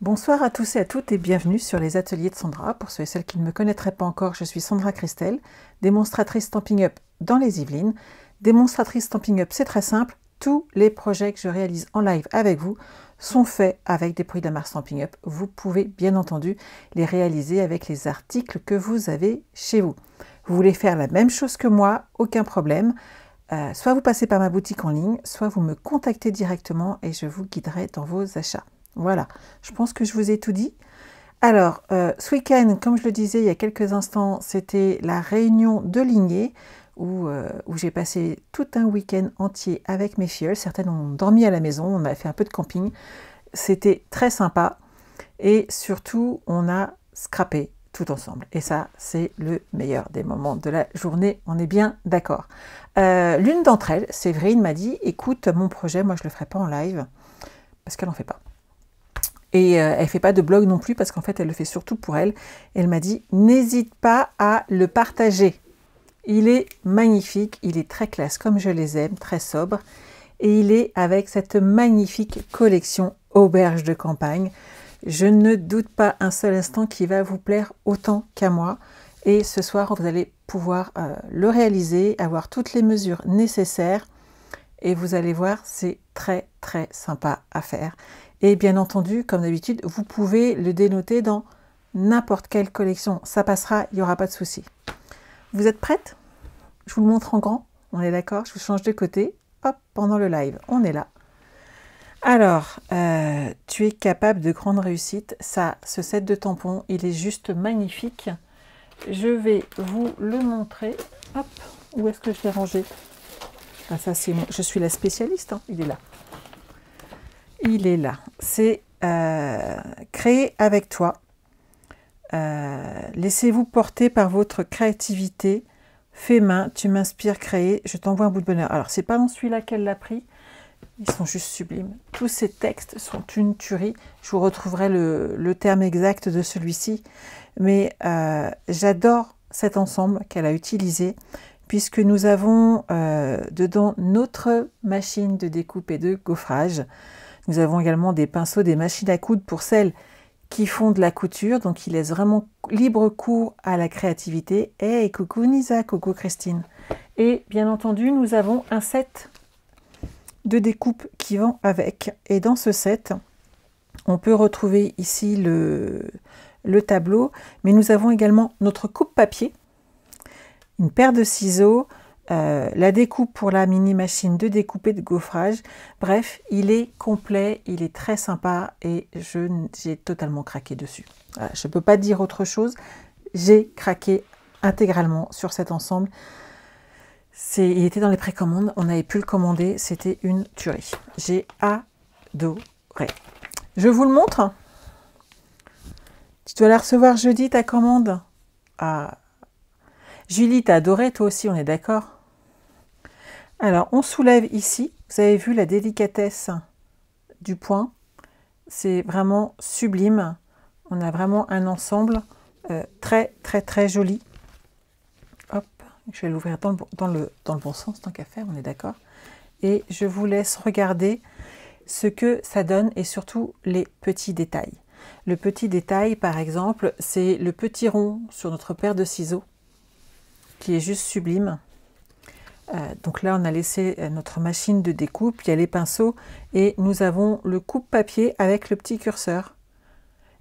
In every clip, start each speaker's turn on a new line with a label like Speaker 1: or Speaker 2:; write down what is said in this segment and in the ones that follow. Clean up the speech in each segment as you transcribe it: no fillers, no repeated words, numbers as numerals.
Speaker 1: Bonsoir à tous et à toutes et bienvenue sur les ateliers de Sandra. Pour ceux et celles qui ne me connaîtraient pas encore, je suis Sandra Christel, démonstratrice Stampin' Up dans les Yvelines. Démonstratrice Stampin' Up, c'est très simple. Tous les projets que je réalise en live avec vous sont faits avec des produits d'Amarre Stampin' Up. Vous pouvez bien entendu les réaliser avec les articles que vous avez chez vous. Vous voulez faire la même chose que moi, aucun problème. Soit vous passez par ma boutique en ligne, soit vous me contactez directement et je vous guiderai dans vos achats. Voilà, je pense que je vous ai tout dit. Alors, ce week-end, comme je le disais il y a quelques instants, c'était la réunion de lignée où j'ai passé tout un week-end entier avec mes filles. Certaines ont dormi à la maison, on a fait un peu de camping. C'était très sympa et surtout, on a scrappé tout ensemble. Et ça, c'est le meilleur des moments de la journée, on est bien d'accord. L'une d'entre elles, Séverine, m'a dit, écoute, mon projet, moi je le ferai pas en live, parce qu'elle n'en fait pas. Et elle ne fait pas de blog non plus parce qu'en fait, elle le fait surtout pour elle. Elle m'a dit, n'hésite pas à le partager. Il est magnifique, il est très classe comme je les aime, très sobre. Et il est avec cette magnifique collection Auberge de campagne. Je ne doute pas un seul instant qu'il va vous plaire autant qu'à moi. Et ce soir, vous allez pouvoir le réaliser, avoir toutes les mesures nécessaires. Et vous allez voir, c'est très très sympa à faire. Et bien entendu, comme d'habitude, vous pouvez le dénoter dans n'importe quelle collection. Ça passera, il n'y aura pas de souci. Vous êtes prête? Je vous le montre en grand. On est d'accord? Je vous change de côté. Hop, pendant le live, on est là. Alors, tu es capable de grande réussite. Ça, ce set de tampons, il est juste magnifique. Je vais vous le montrer. Hop, où est-ce que je l'ai rangé? Ah, ça, c'est moi. Je suis la spécialiste, hein. Il est là. Il est là. C'est créer avec toi. Laissez-vous porter par votre créativité. Fais main, tu m'inspires, créer. Je t'envoie un bout de bonheur. Alors, c'est pas dans celui-là qu'elle l'a pris. Ils sont juste sublimes. Tous ces textes sont une tuerie. Je vous retrouverai le terme exact de celui-ci. Mais j'adore cet ensemble qu'elle a utilisé, puisque nous avons dedans notre machine de découpe et de gaufrage. Nous avons également des pinceaux, des machines à coudre pour celles qui font de la couture, donc qui laissent vraiment libre cours à la créativité. Hey, coucou Nisa, coucou Christine. Et bien entendu, nous avons un set de découpe qui vont avec. Et dans ce set, on peut retrouver ici le tableau, mais nous avons également notre coupe-papier, une paire de ciseaux, la découpe pour la mini machine de découpe et de gaufrage. Bref, il est complet, il est très sympa et j'ai totalement craqué dessus. Voilà, je ne peux pas dire autre chose, j'ai craqué intégralement sur cet ensemble. Il était dans les précommandes, on avait pu le commander, c'était une tuerie. J'ai adoré. Je vous le montre. Tu dois la recevoir jeudi, ta commande. Ah. Julie, t'as adoré, toi aussi, on est d'accord? Alors, on soulève ici. Vous avez vu la délicatesse du point. C'est vraiment sublime. On a vraiment un ensemble très, très, très joli. Hop, je vais l'ouvrir dans le bon sens, tant qu'à faire, on est d'accord? Et je vous laisse regarder ce que ça donne et surtout les petits détails. Le petit détail, par exemple, c'est le petit rond sur notre paire de ciseaux qui est juste sublime. Donc là, on a laissé notre machine de découpe, il y a les pinceaux et nous avons le coupe-papier avec le petit curseur.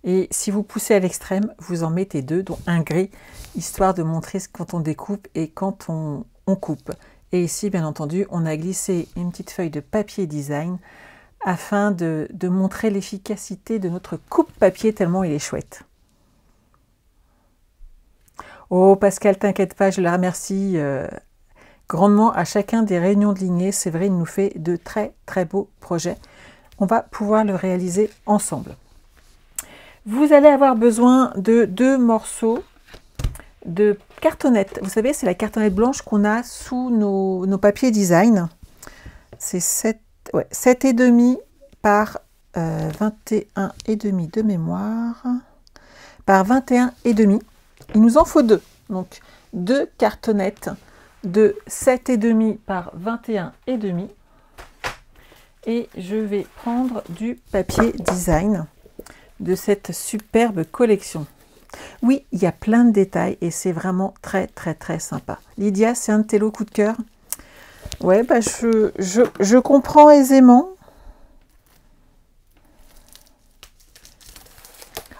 Speaker 1: Et si vous poussez à l'extrême, vous en mettez deux, dont un gris, histoire de montrer quand on découpe et quand on coupe. Et ici, bien entendu, on a glissé une petite feuille de papier design afin de montrer l'efficacité de notre coupe-papier tellement il est chouette. Oh Pascal, t'inquiète pas, je la remercie grandement à chacun des réunions de lignée. Séverine nous fait de très très beaux projets. On va pouvoir le réaliser ensemble. Vous allez avoir besoin de 2 morceaux de cartonnette. Vous savez, c'est la cartonnette blanche qu'on a sous nos papiers design. C'est 7,5 par 21,5 de mémoire. Par 21,5. Il nous en faut 2. Donc 2 cartonnettes de 7,5 par 21,5. Et je vais prendre du papier design. de cette superbe collection. Oui, il y a plein de détails et c'est vraiment très très très sympa. Lydia, c'est un de tes lots coup de cœur? Ouais, bah je comprends aisément.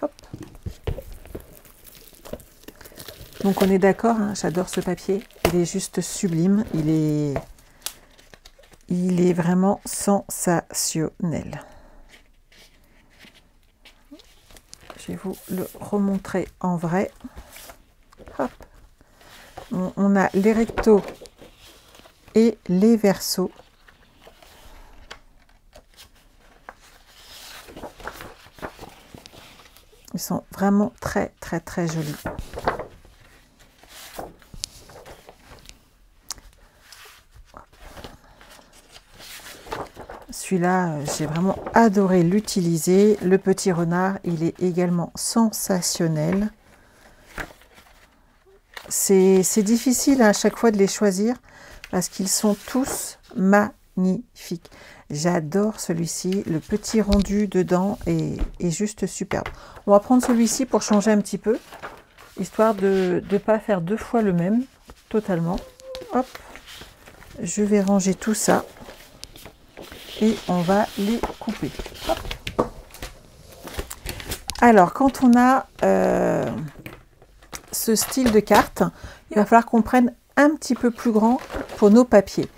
Speaker 1: Hop. Donc on est d'accord, hein, j'adore ce papier. Il est juste sublime. Il est vraiment sensationnel. Je vais vous le remontrer en vrai. Hop. On a les rectos et les versos. Ils sont vraiment très très très jolis. Celui-là, j'ai vraiment adoré l'utiliser. Le petit renard, il est également sensationnel. C'est difficile à chaque fois de les choisir parce qu'ils sont tous magnifiques. J'adore celui-ci. Le petit rendu dedans est juste superbe. On va prendre celui-ci pour changer un petit peu, histoire de ne pas faire deux fois le même, totalement. Hop, je vais ranger tout ça. Et on va les couper. Hop. Alors, quand on a ce style de carte, il va falloir qu'on prenne un petit peu plus grand pour nos papiers.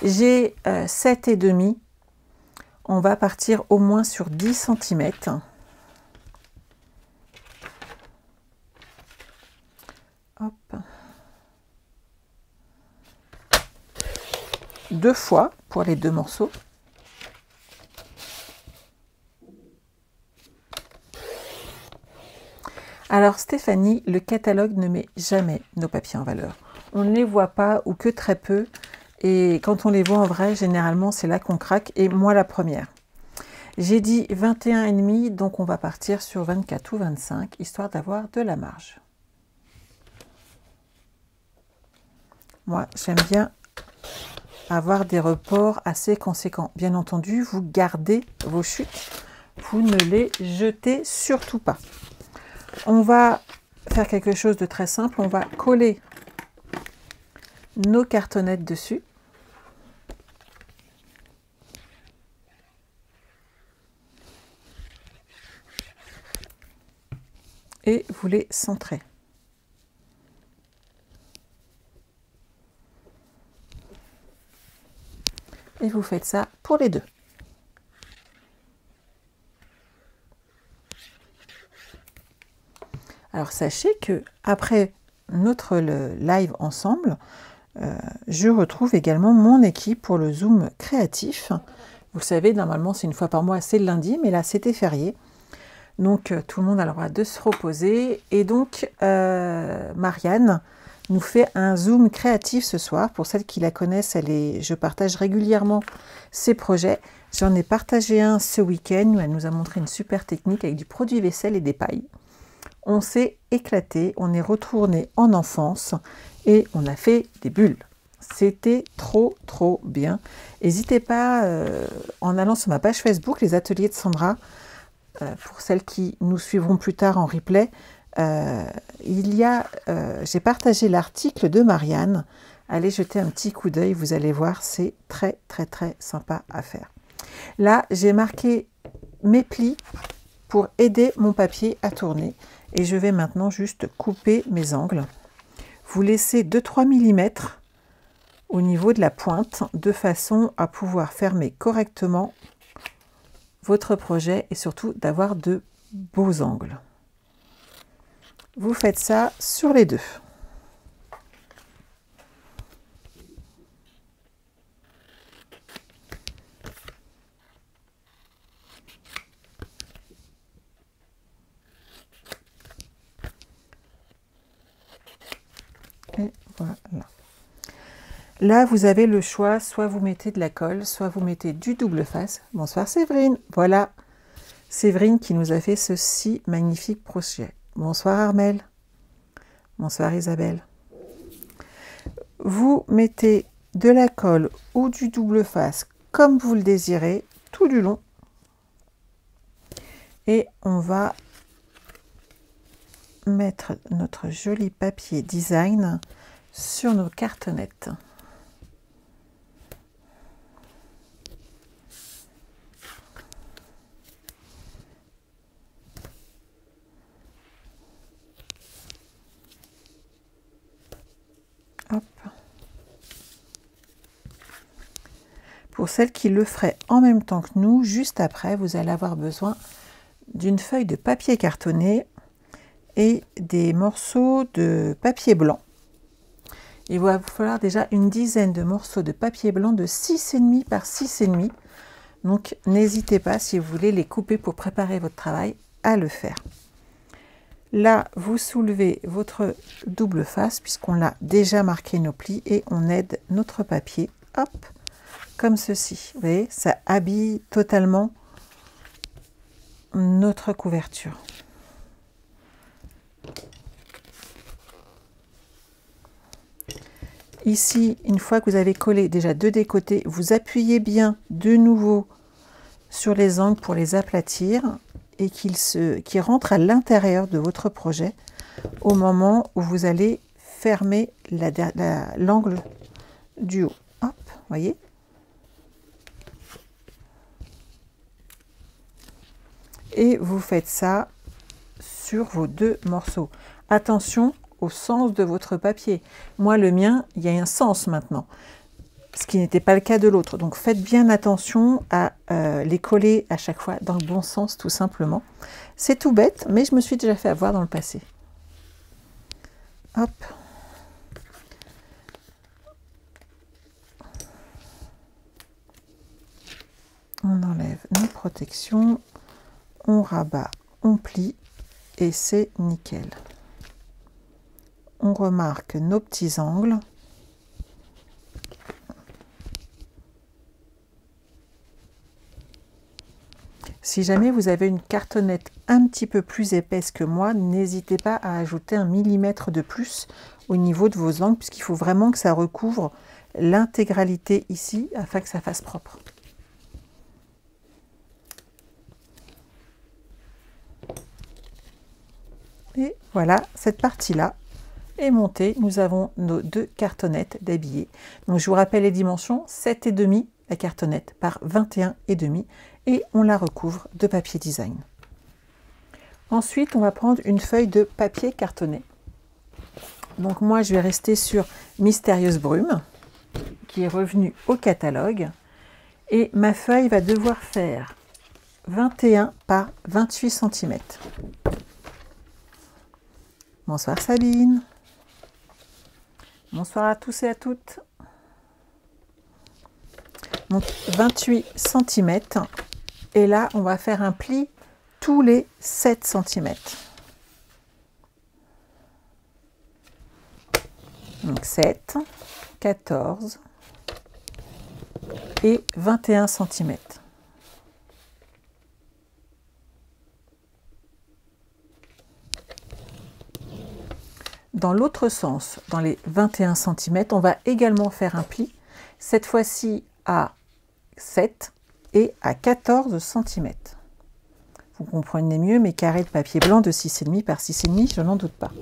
Speaker 1: J'ai 7,5. On va partir au moins sur 10 cm. Hop. 2 fois pour les 2 morceaux. Alors Stéphanie, le catalogue ne met jamais nos papiers en valeur. On ne les voit pas ou que très peu. Et quand on les voit en vrai, généralement, c'est là qu'on craque. Et moi, la première. J'ai dit 21,5, donc on va partir sur 24 ou 25, histoire d'avoir de la marge. Moi, j'aime bien avoir des reports assez conséquents. Bien entendu, vous gardez vos chutes. Vous ne les jetez surtout pas. On va faire quelque chose de très simple. On va coller nos cartonnettes dessus. Et vous les centrez. Et vous faites ça pour les deux. Alors sachez que après notre live ensemble, je retrouve également mon équipe pour le Zoom créatif. Vous le savez, normalement c'est une fois par mois, c'est le lundi, mais là c'était férié. Donc tout le monde a le droit de se reposer. Et donc Marianne nous fait un Zoom créatif ce soir. Pour celles qui la connaissent, je partage régulièrement ses projets. J'en ai partagé un ce week-end où elle nous a montré une super technique avec du produit vaisselle et des pailles. On s'est éclaté, on est retourné en enfance et on a fait des bulles. C'était trop bien. N'hésitez pas, en allant sur ma page Facebook, les ateliers de Sandra, pour celles qui nous suivront plus tard en replay, j'ai partagé l'article de Marianne. Allez jeter un petit coup d'œil, vous allez voir, c'est très sympa à faire. Là, j'ai marqué mes plis pour aider mon papier à tourner. Et je vais maintenant juste couper mes angles. Vous laissez 2-3 mm au niveau de la pointe, de façon à pouvoir fermer correctement votre projet et surtout d'avoir de beaux angles. Vous faites ça sur les deux. Et voilà. Là, vous avez le choix, soit vous mettez de la colle, soit vous mettez du double face. Bonsoir Séverine. Voilà, Séverine qui nous a fait ce si magnifique projet. Bonsoir Armel. Bonsoir Isabelle. Vous mettez de la colle ou du double face comme vous le désirez tout du long. Et on va mettre notre joli papier design sur nos cartonnettes. Hop. Pour celles qui le feraient en même temps que nous, juste après, vous allez avoir besoin d'une feuille de papier cartonné et des morceaux de papier blanc. Il va vous falloir déjà une dizaine de morceaux de papier blanc de 6,5 par 6,5. Donc n'hésitez pas, si vous voulez les couper pour préparer votre travail, à le faire. Là, vous soulevez votre double face puisqu'on l'a déjà marqué nos plis et on aide notre papier, hop, comme ceci. Vous voyez, ça habille totalement notre couverture. Ici, une fois que vous avez collé déjà deux des côtés, vous appuyez bien de nouveau sur les angles pour les aplatir et qu'ils rentrent à l'intérieur de votre projet au moment où vous allez fermer l'angle du haut. Hop, voyez. Et vous faites ça sur vos deux morceaux. Attention au sens de votre papier. Moi, le mien, il y a un sens maintenant, ce qui n'était pas le cas de l'autre. Donc, faites bien attention à les coller à chaque fois dans le bon sens, tout simplement. C'est tout bête, mais je me suis déjà fait avoir dans le passé. Hop. On enlève nos protections, on rabat, on plie et c'est nickel. On remarque nos petits angles. Si jamais vous avez une cartonnette un petit peu plus épaisse que moi, n'hésitez pas à ajouter 1 millimètre de plus au niveau de vos angles, puisqu'il faut vraiment que ça recouvre l'intégralité ici, afin que ça fasse propre. Et voilà, cette partie-là est montée. Nous avons nos deux cartonnettes d'habillés. Donc je vous rappelle les dimensions, 7,5 la cartonnette par 21,5 et on la recouvre de papier design. Ensuite, on va prendre une feuille de papier cartonné. Donc moi, je vais rester sur Mystérieuse Brume, qui est revenue au catalogue. Et ma feuille va devoir faire 21 par 28 cm. Bonsoir Sabine. Bonsoir à tous et à toutes. Donc 28 cm. Et là, on va faire un pli tous les 7 cm. Donc 7, 14 et 21 cm. Dans l'autre sens, dans les 21 cm, on va également faire un pli, cette fois-ci à 7 et à 14 cm. Vous comprenez mieux mes carrés de papier blanc de 6,5 par 6,5, je n'en doute pas.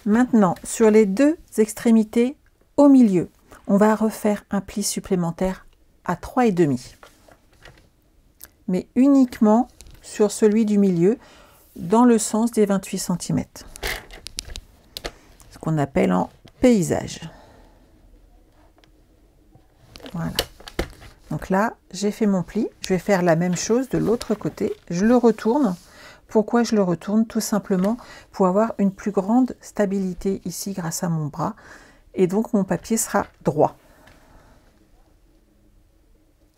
Speaker 1: Maintenant, sur les deux extrémités au milieu, on va refaire un pli supplémentaire à 3,5. Mais uniquement sur celui du milieu, dans le sens des 28 cm. Ce qu'on appelle en paysage. Voilà. Donc là, j'ai fait mon pli. Je vais faire la même chose de l'autre côté. Je le retourne. Pourquoi je le retourne? Tout simplement pour avoir une plus grande stabilité ici grâce à mon bras. Et donc mon papier sera droit.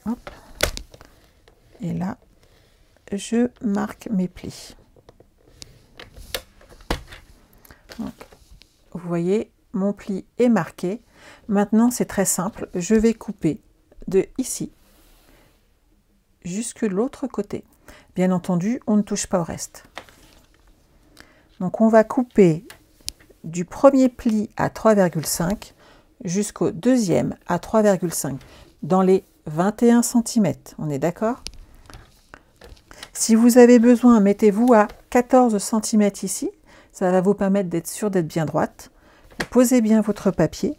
Speaker 1: Hop. Et là, je marque mes plis. Donc, vous voyez, mon pli est marqué. Maintenant, c'est très simple. Je vais couper de ici jusque l'autre côté. Bien entendu, on ne touche pas au reste. Donc, on va couper du premier pli à 3,5 jusqu'au deuxième à 3,5 dans les 21 cm. On est d'accord? Si vous avez besoin, mettez-vous à 14 cm ici. Ça va vous permettre d'être sûr d'être bien droite. Posez bien votre papier.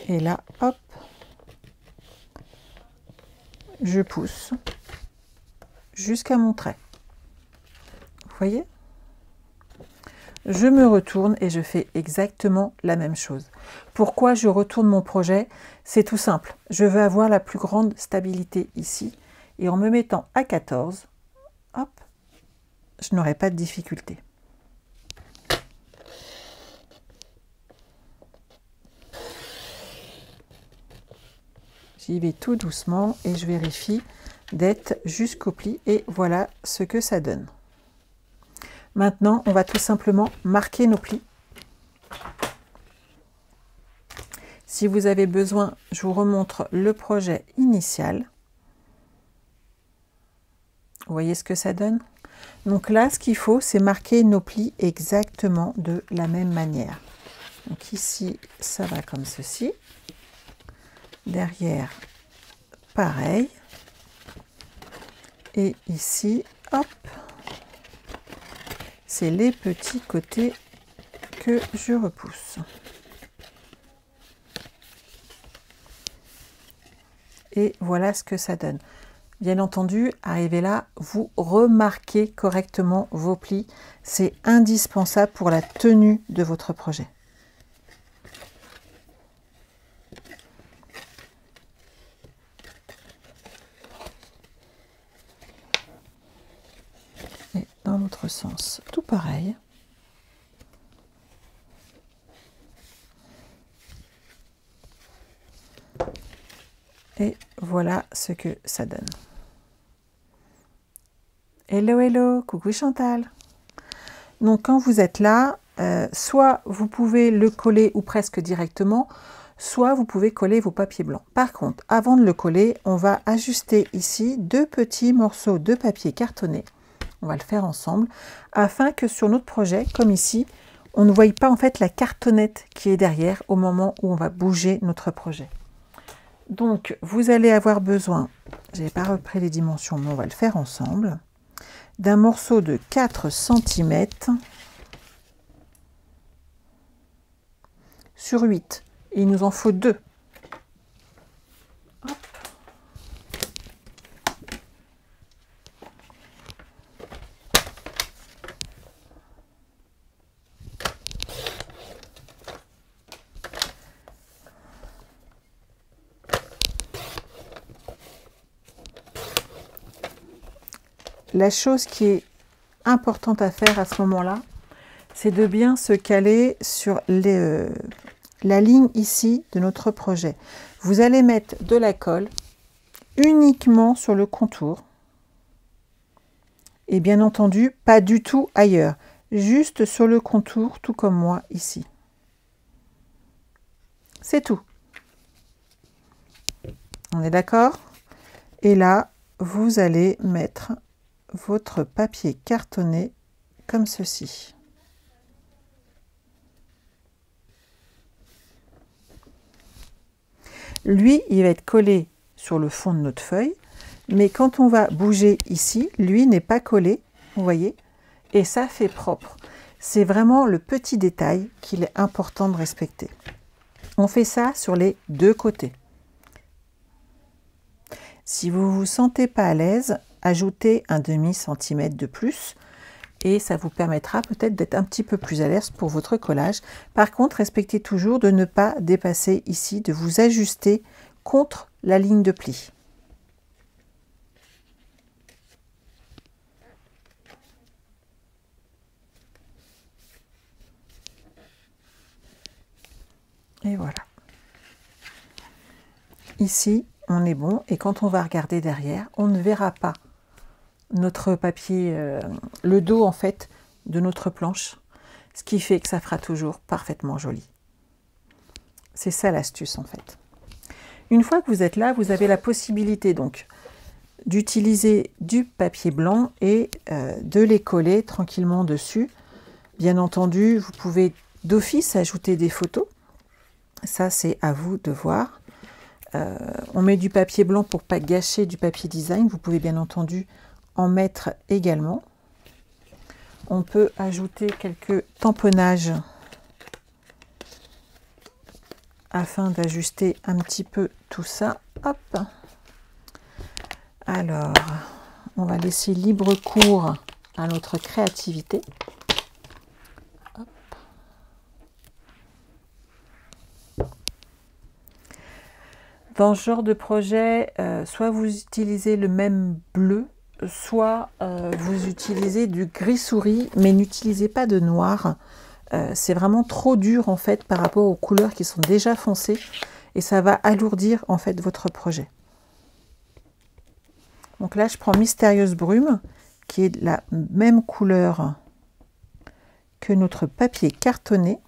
Speaker 1: Et là, hop, je pousse jusqu'à mon trait. Vous voyez? Je me retourne et je fais exactement la même chose. Pourquoi je retourne mon projet? C'est tout simple. Je veux avoir la plus grande stabilité ici. Et en me mettant à 14, hop, je n'aurai pas de difficulté. J'y vais tout doucement et je vérifie d'être jusqu'au pli. Et voilà ce que ça donne. Maintenant, on va tout simplement marquer nos plis. Si vous avez besoin, je vous remontre le projet initial. Vous voyez ce que ça donne? Donc là, ce qu'il faut, c'est marquer nos plis exactement de la même manière. Donc ici, ça va comme ceci. Derrière, pareil. Et ici, hop, c'est les petits côtés que je repousse. Et voilà ce que ça donne. Bien entendu, arrivé là, vous remarquez correctement vos plis. C'est indispensable pour la tenue de votre projet. Et dans l'autre sens, tout pareil. Et voilà ce que ça donne. Hello, hello, coucou Chantal. Donc quand vous êtes là, soit vous pouvez le coller ou presque directement, soit vous pouvez coller vos papiers blancs. Par contre, avant de le coller, on va ajuster ici 2 petits morceaux de papier cartonné. On va le faire ensemble, afin que sur notre projet, comme ici, on ne voie pas en fait la cartonnette qui est derrière au moment où on va bouger notre projet. Donc, vous allez avoir besoin, je n'ai pas repris les dimensions, mais on va le faire ensemble, d'un morceau de 4 cm sur 8. Il nous en faut 2. Hop. La chose qui est importante à faire à ce moment-là, c'est de bien se caler sur la ligne ici de notre projet. Vous allez mettre de la colle uniquement sur le contour. Et bien entendu, pas du tout ailleurs. Juste sur le contour, tout comme moi ici. C'est tout. On est d'accord? Et là, vous allez mettre votre papier cartonné comme ceci. Lui, il va être collé sur le fond de notre feuille, mais quand on va bouger ici, lui n'est pas collé, vous voyez, et ça fait propre. C'est vraiment le petit détail qu'il est important de respecter. On fait ça sur les 2 côtés. Si vous ne vous sentez pas à l'aise, ajoutez un demi-centimètre de plus et ça vous permettra peut-être d'être un petit peu plus à l'aise pour votre collage. Par contre, respectez toujours de ne pas dépasser ici, de vous ajuster contre la ligne de pli. Et voilà. Ici, on est bon et quand on va regarder derrière, on ne verra pas notre papier, le dos en fait de notre planche, ce qui fait que ça fera toujours parfaitement joli. C'est ça l'astuce en fait. Une fois que vous êtes là, vous avez la possibilité donc d'utiliser du papier blanc et de les coller tranquillement dessus. Bien entendu, vous pouvez d'office ajouter des photos. Ça, c'est à vous de voir. On met du papier blanc pour ne pas gâcher du papier design. Vous pouvez bien entendu en mettre également. On peut ajouter quelques tamponnages afin d'ajuster un petit peu tout ça. Hop. Alors, on va laisser libre cours à notre créativité. Hop. Dans ce genre de projet, soit vous utilisez le même bleu, soit vous utilisez du gris souris, mais n'utilisez pas de noir. C'est vraiment trop dur en fait par rapport aux couleurs qui sont déjà foncées et ça va alourdir en fait votre projet. Donc là, je prends Mystérieuse Brume, qui est de la même couleur que notre papier cartonné.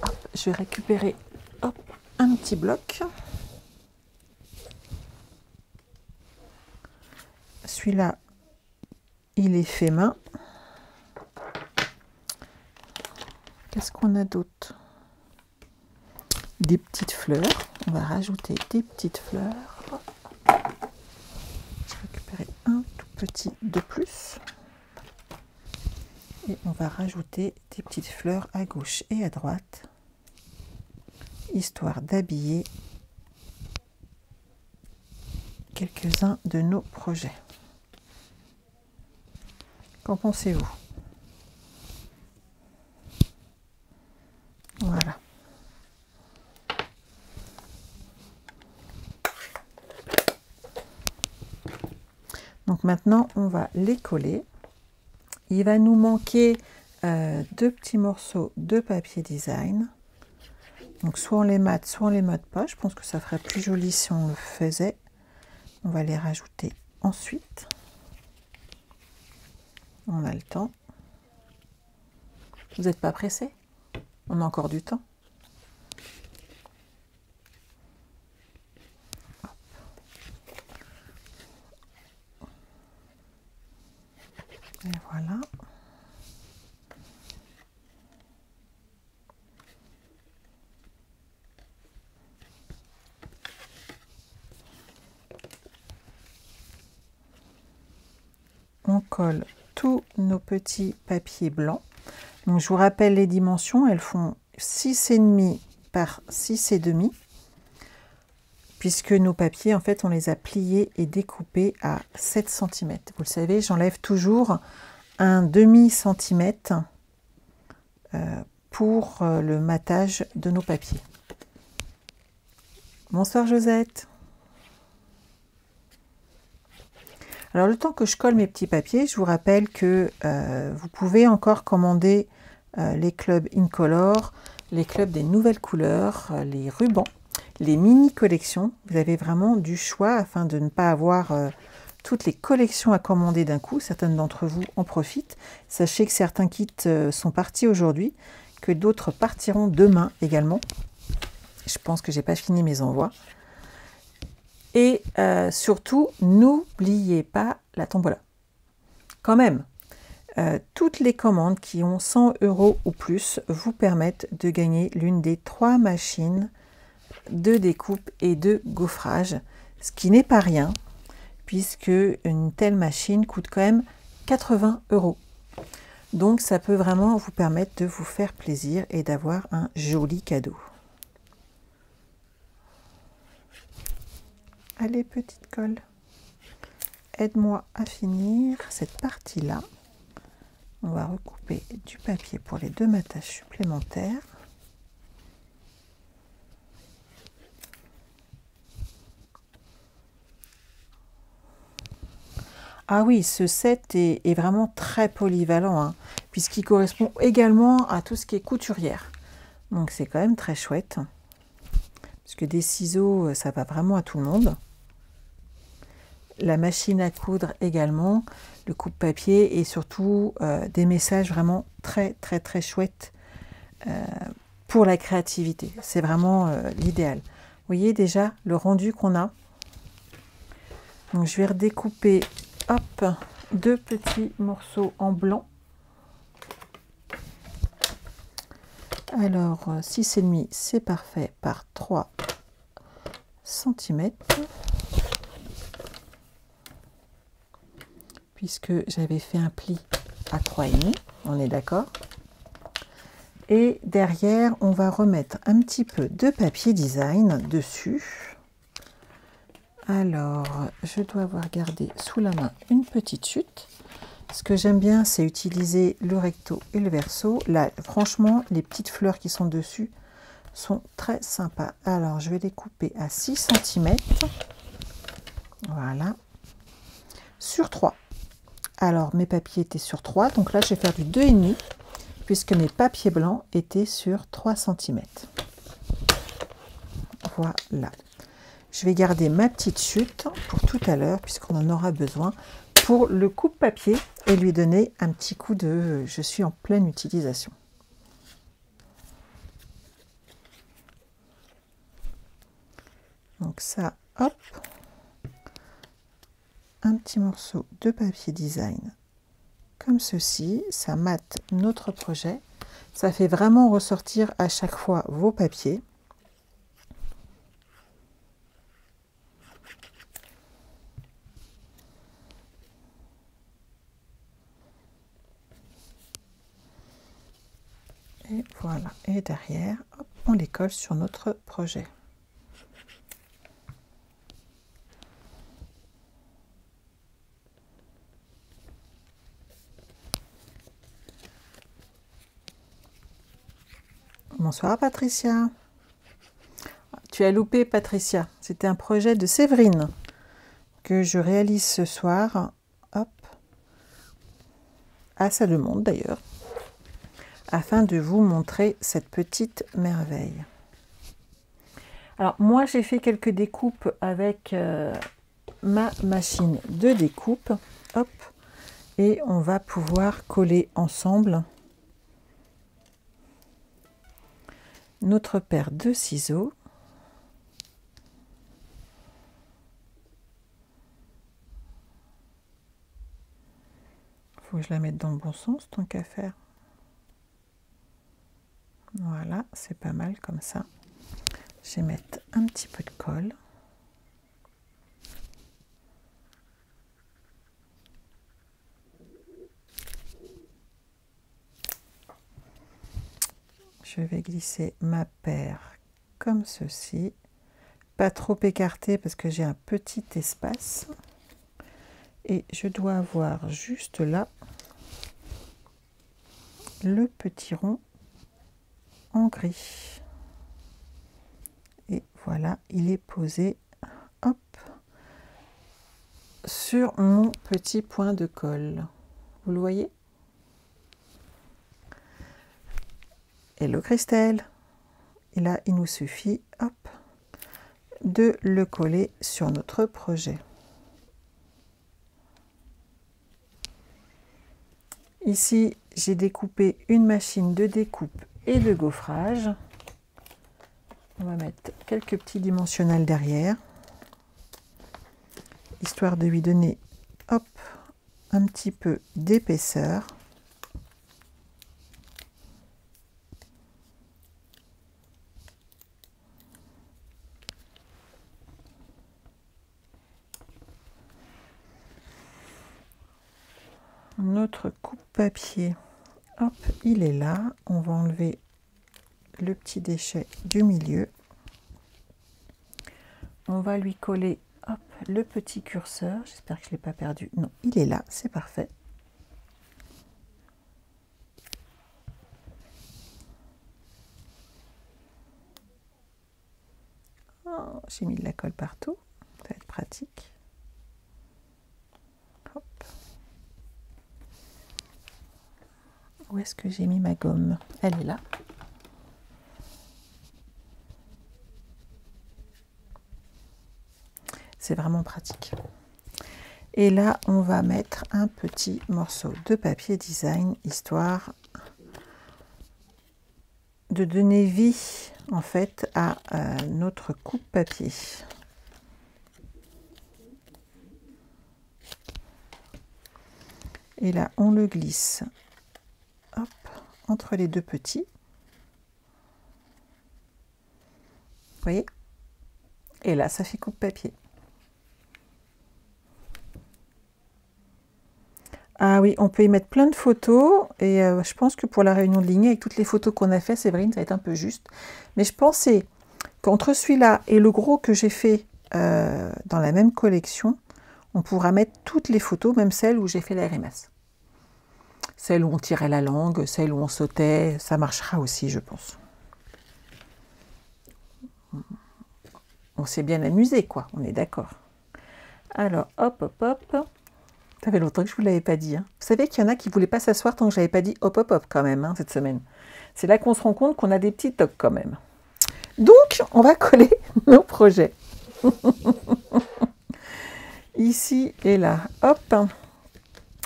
Speaker 1: Hop, je vais récupérer hop, un petit bloc. Celui-là, il est fait main. Qu'est-ce qu'on a d'autre? Des petites fleurs. On va rajouter des petites fleurs. Je vais récupérer un tout petit de plus. Et on va rajouter des petites fleurs à gauche et à droite, histoire d'habiller quelques-uns de nos projets. Qu'en pensez-vous? Voilà. Donc maintenant, on va les coller. Il va nous manquer deux petits morceaux de papier design. Donc soit on les mate, soit on les mate pas. Je pense que ça ferait plus joli si on le faisait. On va les rajouter ensuite. On a le temps. Vous n'êtes pas pressé? On a encore du temps. Et voilà. On colle tous nos petits papiers blancs. Donc je vous rappelle les dimensions, elles font 6,5 par 6,5, puisque nos papiers, en fait, on les a pliés et découpés à 7 cm. Vous le savez, j'enlève toujours un demi-centimètre pour le matage de nos papiers. Bonsoir Josette. Alors le temps que je colle mes petits papiers, je vous rappelle que vous pouvez encore commander les clubs Incolor, les clubs des nouvelles couleurs, les rubans, les mini collections. Vous avez vraiment du choix afin de ne pas avoir toutes les collections à commander d'un coup. Certaines d'entre vous en profitent. Sachez que certains kits sont partis aujourd'hui, que d'autres partiront demain également. Je pense que j'ai pas fini mes envois. Et surtout, n'oubliez pas la tombola. Quand même, toutes les commandes qui ont 100 € ou plus vous permettent de gagner l'une des 3 machines de découpe et de gaufrage, ce qui n'est pas rien, puisque une telle machine coûte quand même 80 €. Donc ça peut vraiment vous permettre de vous faire plaisir et d'avoir un joli cadeau. Allez, petite colle, aide-moi à finir cette partie-là. On va recouper du papier pour les 2 matages supplémentaires. Ah oui, ce set est vraiment très polyvalent, hein, puisqu'il correspond également à tout ce qui est couturière. Donc c'est quand même très chouette. Parce que des ciseaux, ça va vraiment à tout le monde. La machine à coudre également, le coupe-papier et surtout des messages vraiment très chouettes pour la créativité. C'est vraiment l'idéal. Vous voyez déjà le rendu qu'on a. Donc je vais redécouper, hop, 2 petits morceaux en blanc. Alors 6,5 c'est parfait par 3 cm. Puisque j'avais fait un pli à 3,5, on est d'accord. Et derrière, on va remettre un petit peu de papier design dessus. Alors, je dois avoir gardé sous la main une petite chute. Ce que j'aime bien, c'est utiliser le recto et le verso. Là, franchement, les petites fleurs qui sont dessus sont très sympas. Alors, je vais les couper à 6 cm. Voilà. Sur 3. Alors, mes papiers étaient sur 3. Donc là, je vais faire du 2,5 puisque mes papiers blancs étaient sur 3 cm. Voilà. Je vais garder ma petite chute pour tout à l'heure, puisqu'on en aura besoin pour le coupe-papier et lui donner un petit coup de... Je suis en pleine utilisation. Donc ça, hop, un petit morceau de papier design comme ceci, ça mate notre projet. Ça fait vraiment ressortir à chaque fois vos papiers. Et voilà, et derrière, hop, on les colle sur notre projet. Bonsoir Patricia. Tu as loupé Patricia, c'était un projet de Séverine que je réalise ce soir, hop, à sa demande d'ailleurs, afin de vous montrer cette petite merveille. Alors moi j'ai fait quelques découpes avec ma machine de découpe, hop, et on va pouvoir coller ensemble notre paire de ciseaux. Faut que je la mette dans le bon sens tant qu'à faire. Voilà, c'est pas mal comme ça. Je vais mettre un petit peu de colle. Je vais glisser ma paire comme ceci. Pas trop écarté parce que j'ai un petit espace. Et je dois avoir juste là le petit rond en gris. Et voilà, il est posé, hop, sur mon petit point de colle. Vous le voyez? Hello Christelle. Et là, il nous suffit, hop, de le coller sur notre projet. Ici, j'ai découpé une machine de découpe et de gaufrage. On va mettre quelques petits dimensionnels derrière, histoire de lui donner, hop, un petit peu d'épaisseur. Notre coupe-papier, hop, il est là. On va enlever le petit déchet du milieu. On va lui coller, hop, le petit curseur. J'espère que je ne l'ai pas perdu. Non, il est là, c'est parfait. Oh, j'ai mis de la colle partout, ça va être pratique. Hop. Où est-ce que j'ai mis ma gomme? Elle est là. C'est vraiment pratique. Et là, on va mettre un petit morceau de papier design, histoire de donner vie en fait à notre coupe-papier. Et là, on le glisse, hop, entre les deux petits. Vous voyez? Et là, ça fait coupe-papier. Ah oui, on peut y mettre plein de photos. Et je pense que pour la réunion de lignée, avec toutes les photos qu'on a fait, Séverine, ça va être un peu juste. Mais je pensais qu'entre celui-là et le gros que j'ai fait dans la même collection, on pourra mettre toutes les photos, même celles où j'ai fait la grimace. Celle où on tirait la langue, celle où on sautait, ça marchera aussi, je pense. On s'est bien amusé, quoi, on est d'accord. Alors, hop, hop, hop. Ça fait longtemps que je ne vous l'avais pas dit. Hein. Vous savez qu'il y en a qui ne voulaient pas s'asseoir tant que je n'avais pas dit hop, hop, hop, quand même, hein, cette semaine. C'est là qu'on se rend compte qu'on a des petits tocs, quand même. Donc, on va coller nos projets. Ici et là, hop.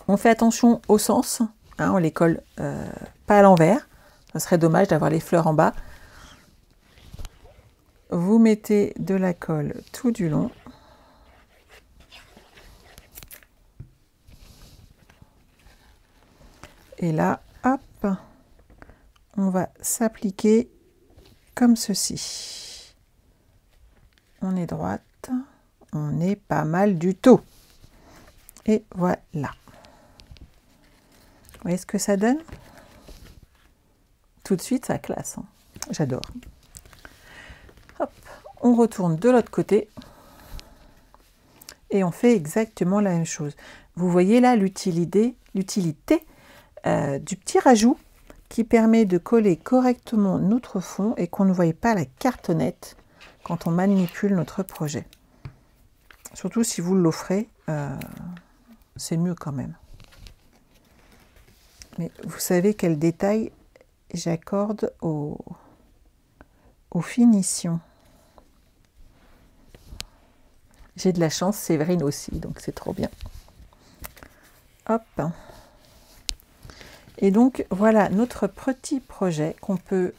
Speaker 1: On fait attention au sens. Hein, on les colle pas à l'envers. Ça serait dommage d'avoir les fleurs en bas. Vous mettez de la colle tout du long. Et là, hop, on va s'appliquer comme ceci. On est droite, on est pas mal du tout. Et voilà. Vous voyez ce que ça donne? Tout de suite, ça classe. Hein. J'adore. Hop, on retourne de l'autre côté. Et on fait exactement la même chose. Vous voyez là l'utilité du petit rajout qui permet de coller correctement notre fond et qu'on ne voie pas la cartonnette quand on manipule notre projet. Surtout si vous l'offrez, c'est mieux quand même. Mais vous savez quel détail j'accorde aux finitions. J'ai de la chance, Séverine aussi, donc c'est trop bien. Hop. Et donc, voilà notre petit projet qu'on peut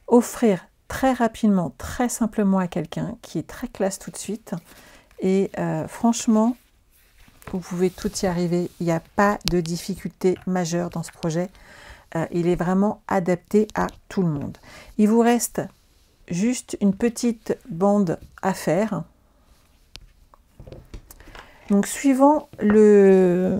Speaker 1: offrir très rapidement, très simplement à quelqu'un, qui est très classe tout de suite. Et franchement, vous pouvez tout y arriver. Il n'y a pas de difficulté majeure dans ce projet. Il est vraiment adapté à tout le monde. Il vous reste juste une petite bande à faire. Donc, suivant le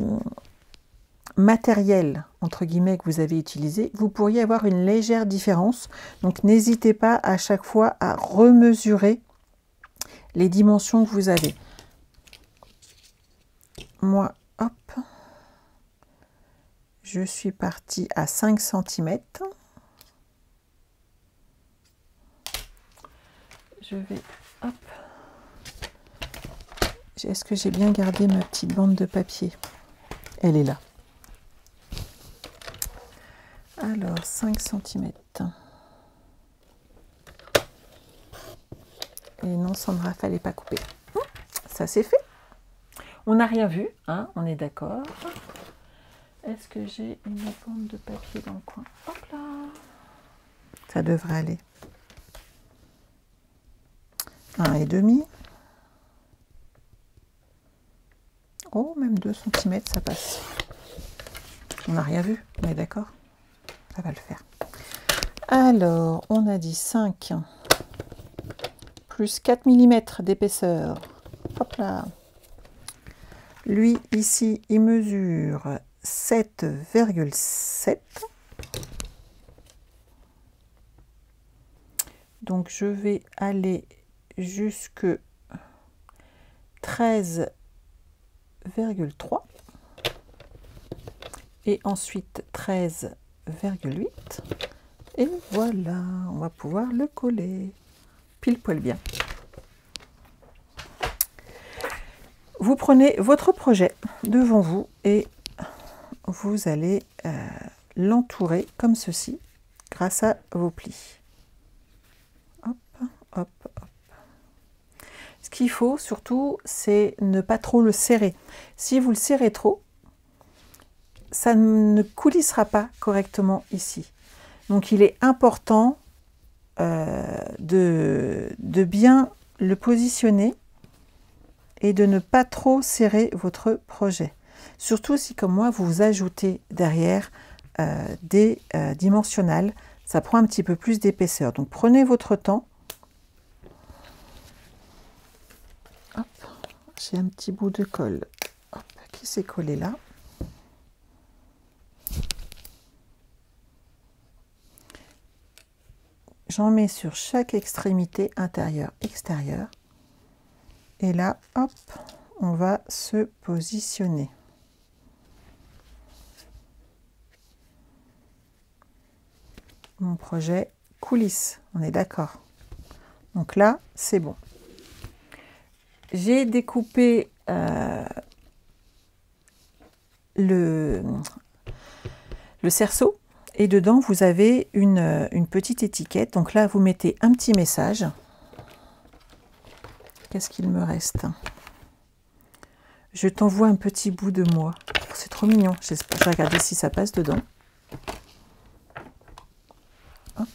Speaker 1: matériel, entre guillemets, que vous avez utilisé, vous pourriez avoir une légère différence. Donc, n'hésitez pas à chaque fois à remesurer les dimensions que vous avez. Moi, hop, je suis partie à 5 cm. Je vais, hop. Est-ce que j'ai bien gardé ma petite bande de papier? Elle est là. Alors, 5 cm. Et non, Sandra, fallait pas couper. Ça, c'est fait. On n'a rien vu, hein, on est d'accord. Est-ce que j'ai une bande de papier dans le coin? Hop là. Ça devrait aller. 1,5. Oh, même 2 cm, ça passe. On n'a rien vu, on est d'accord? Ça va le faire. Alors, on a dit 5 plus 4 mm d'épaisseur. Hop là. Lui, ici, il mesure 7,7. Donc, je vais aller jusque 13,3 et ensuite 13,8 et voilà, on va pouvoir le coller pile poil bien. Vous prenez votre projet devant vous et vous allez l'entourer comme ceci grâce à vos plis. Hop, hop, hop. Ce qu'il faut surtout, c'est ne pas trop le serrer. Si vous le serrez trop, ça ne coulissera pas correctement ici. Donc il est important de bien le positionner et de ne pas trop serrer votre projet. Surtout si, comme moi, vous ajoutez derrière des dimensionnels, ça prend un petit peu plus d'épaisseur. Donc prenez votre temps. J'ai un petit bout de colle qui s'est collé là. J'en mets sur chaque extrémité intérieure, extérieure. Et là, hop, on va se positionner. Mon projet coulisse, on est d'accord. Donc là, c'est bon. J'ai découpé le cerceau et dedans, vous avez une petite étiquette. Donc là, vous mettez un petit message. Qu'est-ce qu'il me reste? Je t'envoie un petit bout de moi. Oh, c'est trop mignon. Je vais regarder si ça passe dedans. Hop.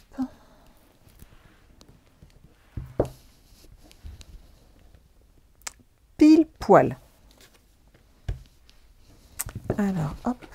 Speaker 1: Pile poil. Alors, hop.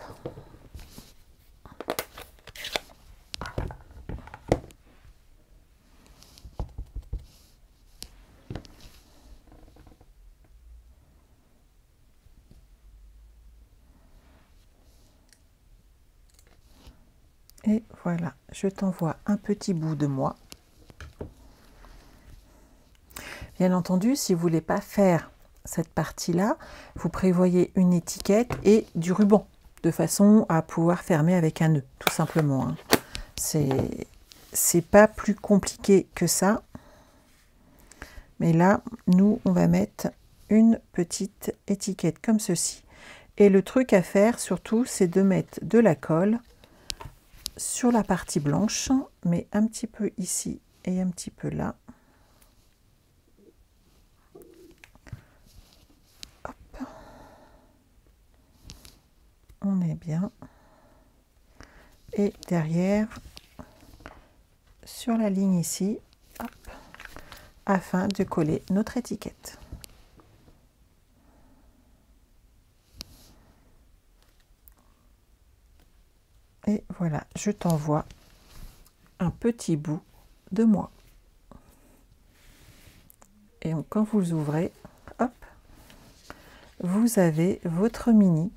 Speaker 1: Et voilà, je t'envoie un petit bout de moi. Bien entendu, si vous ne voulez pas faire cette partie-là, vous prévoyez une étiquette et du ruban, de façon à pouvoir fermer avec un nœud, tout simplement. Hein. C'est pas plus compliqué que ça. Mais là, nous, on va mettre une petite étiquette comme ceci. Et le truc à faire, surtout, c'est de mettre de la colle sur la partie blanche, mais un petit peu ici et un petit peu là. Hop. On est bien. Et derrière, sur la ligne ici, hop, afin de coller notre étiquette. Et voilà, je t'envoie un petit bout de moi. Et quand vous ouvrez, hop, vous avez votre mini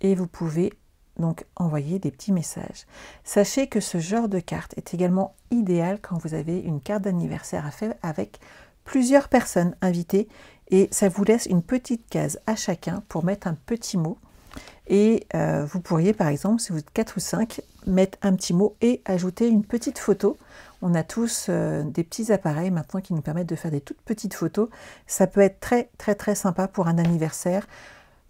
Speaker 1: et vous pouvez donc envoyer des petits messages. Sachez que ce genre de carte est également idéal quand vous avez une carte d'anniversaire à faire avec plusieurs personnes invitées et ça vous laisse une petite case à chacun pour mettre un petit mot. Et vous pourriez par exemple, si vous êtes 4 ou 5, mettre un petit mot et ajouter une petite photo. On a tous des petits appareils maintenant qui nous permettent de faire des toutes petites photos. Ça peut être très sympa pour un anniversaire,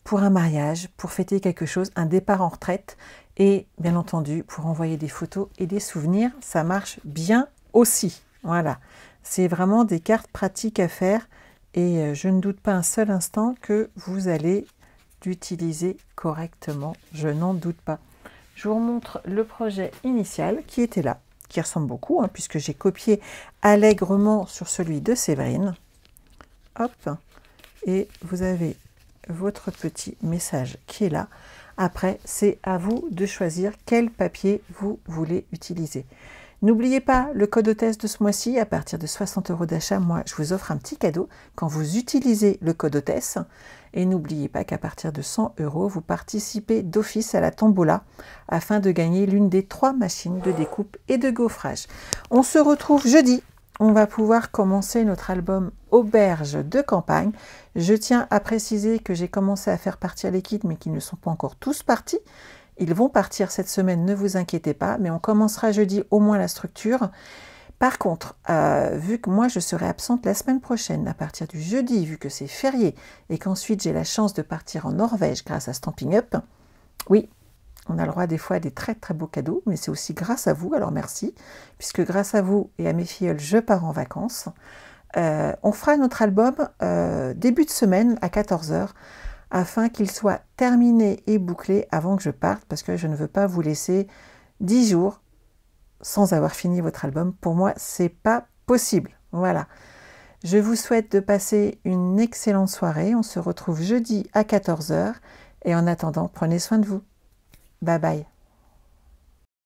Speaker 1: pour un mariage, pour fêter quelque chose, un départ en retraite et bien entendu pour envoyer des photos et des souvenirs. Ça marche bien aussi. Voilà, c'est vraiment des cartes pratiques à faire et je ne doute pas un seul instant que vous allez l'utiliser correctement, je n'en doute pas. Je vous remontre le projet initial qui était là, qui ressemble beaucoup, hein, puisque j'ai copié allègrement sur celui de Séverine. Hop, et vous avez votre petit message qui est là. Après, c'est à vous de choisir quel papier vous voulez utiliser. N'oubliez pas le code hôtesse de ce mois-ci, à partir de 60 € d'achat, moi je vous offre un petit cadeau quand vous utilisez le code hôtesse. Et n'oubliez pas qu'à partir de 100 €, vous participez d'office à la tombola afin de gagner l'une des 3 machines de découpe et de gaufrage. On se retrouve jeudi. On va pouvoir commencer notre album Auberge de campagne. Je tiens à préciser que j'ai commencé à faire partir les kits, mais qu'ils ne sont pas encore tous partis. Ils vont partir cette semaine, ne vous inquiétez pas, mais on commencera jeudi au moins la structure. Par contre, vu que moi je serai absente la semaine prochaine, à partir du jeudi, vu que c'est férié, et qu'ensuite j'ai la chance de partir en Norvège grâce à Stampin' Up, oui, on a le droit des fois à des très beaux cadeaux, mais c'est aussi grâce à vous, alors merci, puisque grâce à vous et à mes filleuls, je pars en vacances. On fera notre album début de semaine à 14 h, afin qu'il soit terminé et bouclé avant que je parte, parce que je ne veux pas vous laisser 10 jours sans avoir fini votre album. Pour moi, c'est pas possible. Voilà. Je vous souhaite de passer une excellente soirée. On se retrouve jeudi à 14 h. Et en attendant, prenez soin de vous. Bye bye.